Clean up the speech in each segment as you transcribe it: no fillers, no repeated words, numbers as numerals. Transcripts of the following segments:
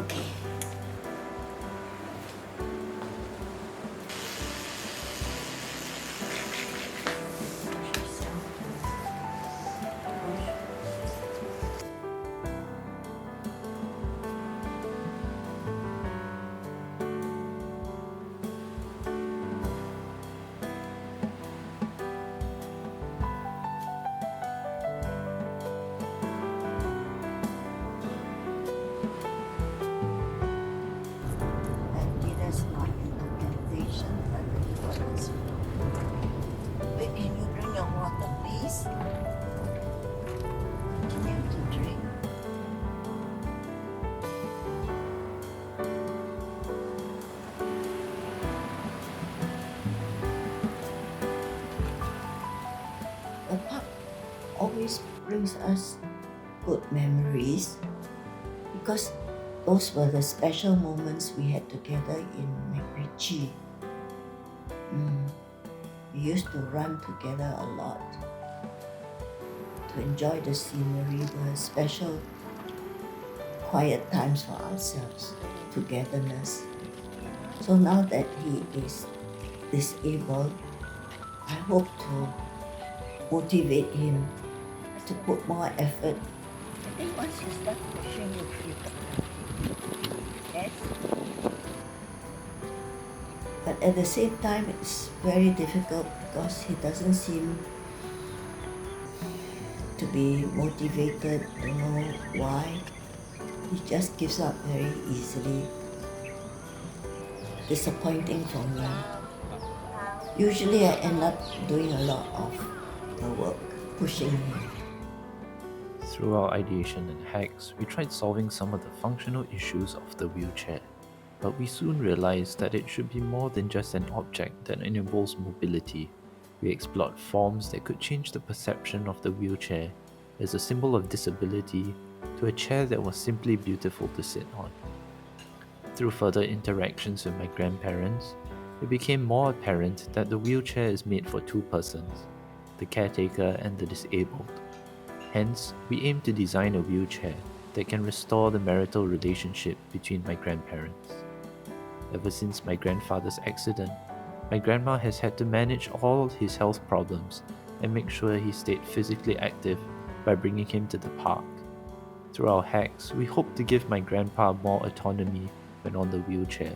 Okay. That's not into temptation, but deliver us from evil. Wait, can you bring your water, please? Continue to drink. The park always brings us good memories because those were the special moments we had together in MacRitchie. We used to run together a lot to enjoy the scenery, the special quiet times for ourselves, togetherness. So now that he is disabled, I hope to motivate him to put more effort. I think once you start pushing, you feel yes. But at the same time, it's very difficult because he doesn't seem to be motivated. Don't know why. He just gives up very easily. Disappointing for me. Usually I end up doing a lot of the work, pushing him. Through our ideation and hacks, we tried solving some of the functional issues of the wheelchair, but we soon realized that it should be more than just an object that enables mobility. We explored forms that could change the perception of the wheelchair as a symbol of disability to a chair that was simply beautiful to sit on. Through further interactions with my grandparents, it became more apparent that the wheelchair is made for two persons, the caretaker and the disabled. Hence, we aim to design a wheelchair that can restore the marital relationship between my grandparents. Ever since my grandfather's accident, my grandma has had to manage all his health problems and make sure he stayed physically active by bringing him to the park. Through our hacks, we hope to give my grandpa more autonomy when on the wheelchair,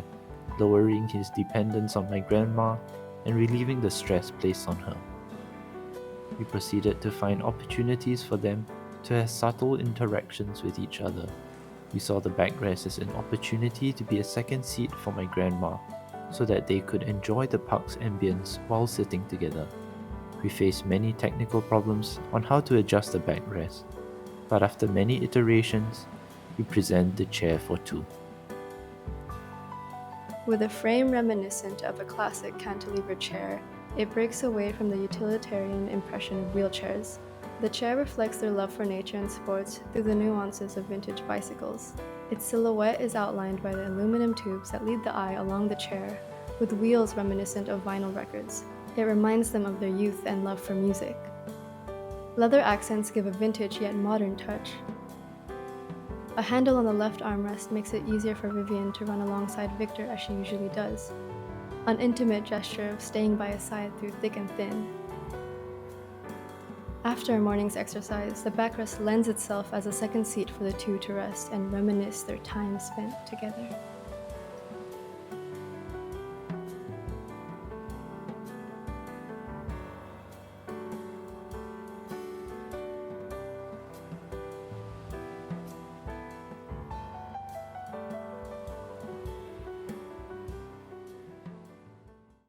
lowering his dependence on my grandma and relieving the stress placed on her. We proceeded to find opportunities for them to have subtle interactions with each other. We saw the backrest as an opportunity to be a second seat for my grandma, so that they could enjoy the park's ambience while sitting together. We faced many technical problems on how to adjust the backrest, but after many iterations, we present the chair for two. With a frame reminiscent of a classic cantilever chair, it breaks away from the utilitarian impression of wheelchairs. The chair reflects their love for nature and sports through the nuances of vintage bicycles. Its silhouette is outlined by the aluminum tubes that lead the eye along the chair, with wheels reminiscent of vinyl records. It reminds them of their youth and love for music. Leather accents give a vintage yet modern touch. A handle on the left armrest makes it easier for Vivian to run alongside Victor as she usually does. An intimate gesture of staying by his side through thick and thin. After a morning's exercise, the backrest lends itself as a second seat for the two to rest and reminisce their time spent together.